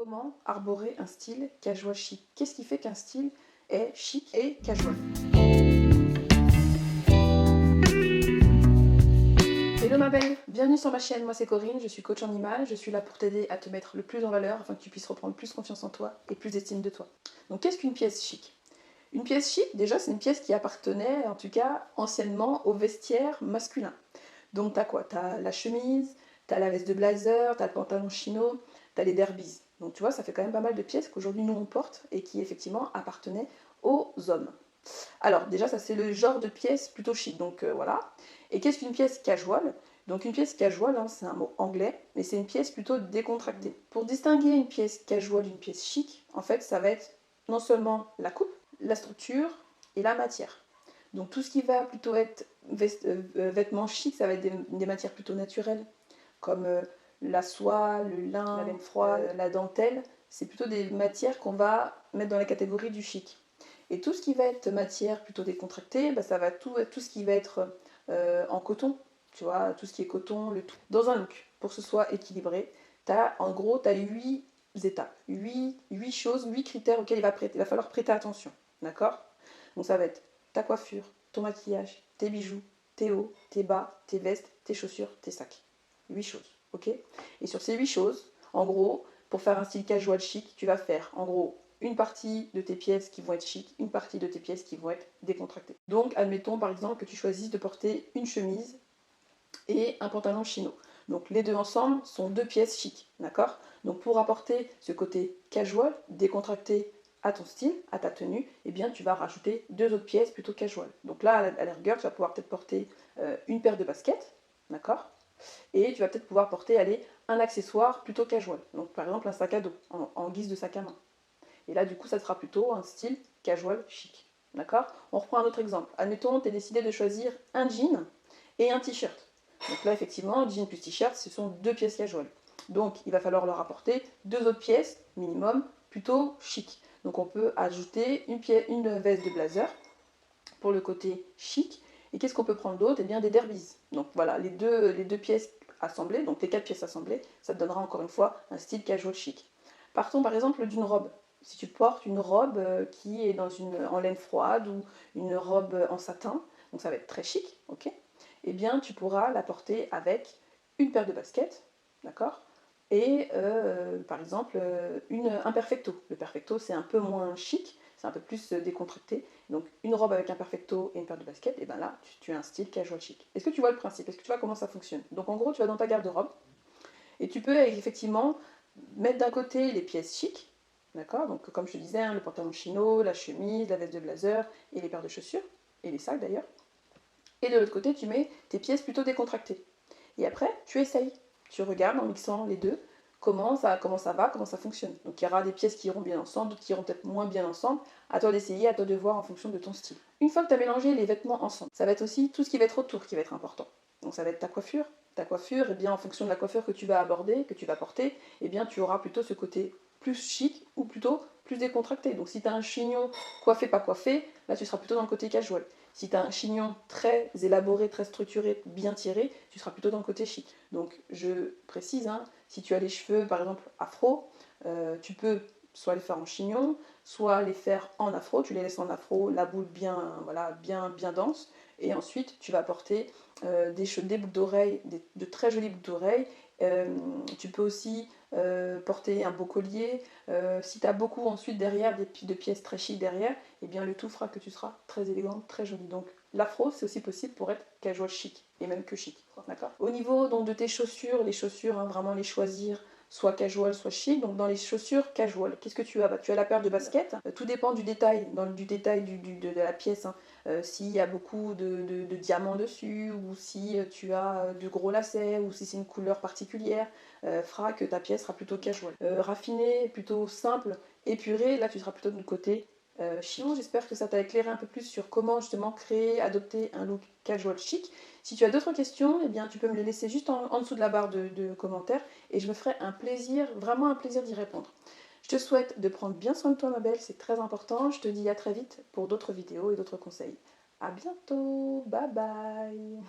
Comment arborer un style casual chic? Qu'est-ce qui fait qu'un style est chic et casual? Hello ma belle, bienvenue sur ma chaîne, moi c'est Corinne, je suis coach en image, je suis là pour t'aider à te mettre le plus en valeur afin que tu puisses reprendre plus confiance en toi et plus d'estime de toi. Donc qu'est-ce qu'une pièce chic? Une pièce chic, déjà c'est une pièce qui appartenait en tout cas anciennement au vestiaire masculin. Donc t'as quoi? T'as la chemise, t'as la veste de blazer, t'as le pantalon chino, t'as les derbies. Donc tu vois, ça fait quand même pas mal de pièces qu'aujourd'hui nous on porte et qui effectivement appartenaient aux hommes. Alors déjà ça c'est le genre de pièce plutôt chic, donc voilà. Et qu'est-ce qu'une pièce casual? Donc une pièce casual, hein, c'est un mot anglais, mais c'est une pièce plutôt décontractée. Pour distinguer une pièce casual d'une pièce chic, en fait ça va être non seulement la coupe, la structure et la matière. Donc tout ce qui va plutôt être vêtements chics, ça va être des matières plutôt naturelles, comme la soie, le lin, la laine froide, la dentelle. C'est plutôt des matières qu'on va mettre dans la catégorie du chic. Et tout ce qui va être matière plutôt décontractée, bah, ça va tout ce qui va être en coton, tu vois, tout ce qui est coton, le tout. Dans un look, pour que ce soit équilibré, en gros, tu as 8 étapes, 8 choses, 8 critères auxquels il va falloir prêter attention. D'accord? Donc ça va être ta coiffure, ton maquillage, tes bijoux, tes hauts, tes bas, tes vestes, tes chaussures, tes sacs. 8 choses, ok? Et sur ces 8 choses, en gros, pour faire un style casual chic, tu vas faire en gros une partie de tes pièces qui vont être chic, une partie de tes pièces qui vont être décontractées. Donc admettons par exemple que tu choisisses de porter une chemise et un pantalon chino. Donc les deux ensemble sont deux pièces chic, d'accord? Donc pour apporter ce côté casual, décontracté à ton style, à ta tenue, eh bien tu vas rajouter deux autres pièces plutôt casual. Donc là, à la rigueur, tu vas pouvoir peut-être porter une paire de baskets, d'accord? Et tu vas peut-être pouvoir porter, allez, un accessoire plutôt casual. Donc par exemple un sac à dos, en guise de sac à main. Et là, du coup, ça sera plutôt un style casual chic. D'accord? On reprend un autre exemple. Admettons, tu as décidé de choisir un jean et un t-shirt. Donc là, effectivement, jean plus t-shirt, ce sont deux pièces casual. Donc, il va falloir leur apporter deux autres pièces, minimum, plutôt chic. Donc, on peut ajouter une veste de blazer pour le côté chic. Et qu'est-ce qu'on peut prendre d'autre? Eh bien, des derbies. Donc, voilà, les deux pièces assemblées, donc les quatre pièces assemblées, ça te donnera encore une fois un style casual chic. Partons par exemple d'une robe. Si tu portes une robe qui est en laine froide ou une robe en satin, donc ça va être très chic, ok? Eh bien, tu pourras la porter avec une paire de baskets, d'accord? Et par exemple, un perfecto. Le perfecto, c'est un peu moins chic, c'est un peu plus décontracté. Donc, une robe avec un perfecto et une paire de baskets, et bien là, tu as un style casual chic. Est-ce que tu vois le principe? Est-ce que tu vois comment ça fonctionne? Donc, en gros, tu vas dans ta garde-robe et tu peux effectivement mettre d'un côté les pièces chic, d'accord? Donc, comme je te disais, hein, le pantalon chino, la chemise, la veste de blazer et les paires de chaussures, et les sacs d'ailleurs. Et de l'autre côté, tu mets tes pièces plutôt décontractées. Et après, tu essayes. Tu regardes en mixant les deux comment ça va, comment ça fonctionne. Donc il y aura des pièces qui iront bien ensemble, d'autres qui iront peut-être moins bien ensemble. À toi d'essayer, à toi de voir en fonction de ton style. Une fois que tu as mélangé les vêtements ensemble, ça va être aussi tout ce qui va être autour qui va être important. Donc ça va être ta coiffure. Ta coiffure, et bien en fonction de la coiffure que tu vas aborder, que tu vas porter, et bien tu auras plutôt ce côté plus chic ou plutôt plus décontracté. Donc si tu as un chignon coiffé, pas coiffé, là tu seras plutôt dans le côté casual. Si tu as un chignon très élaboré, très structuré, bien tiré, tu seras plutôt dans le côté chic. Donc je précise, hein, si tu as les cheveux par exemple afro, tu peux soit les faire en chignon, soit les faire en afro, tu les laisses en afro, la boule bien, voilà, bien dense, et ensuite tu vas porter des boucles d'oreilles, de très jolies boucles d'oreilles. Tu peux aussi porter un beau collier. Si tu as beaucoup ensuite derrière de pièces très chic derrière, et eh bien le tout fera que tu seras très élégante, très jolie. Donc l'afro c'est aussi possible pour être casual chic, et même que chic. D'accord? Au niveau donc, de tes chaussures, les chaussures, hein, vraiment les choisir soit casual, soit chic. Donc dans les chaussures casual, qu'est-ce que tu as? Tu as la paire de baskets. Tout dépend du détail, du détail de la pièce. Hein. S'il y a beaucoup de diamants dessus, ou si tu as de gros lacets, ou si c'est une couleur particulière, fera que ta pièce sera plutôt casual. Raffinée, plutôt simple, épurée, là tu seras plutôt de côté chic. J'espère que ça t'a éclairé un peu plus sur comment justement créer, adopter un look casual chic. Si tu as d'autres questions, eh bien, tu peux me les laisser juste en dessous de la barre de commentaires et je me ferai un plaisir, vraiment un plaisir d'y répondre. Je te souhaite de prendre bien soin de toi ma belle, c'est très important. Je te dis à très vite pour d'autres vidéos et d'autres conseils. A bientôt, bye bye.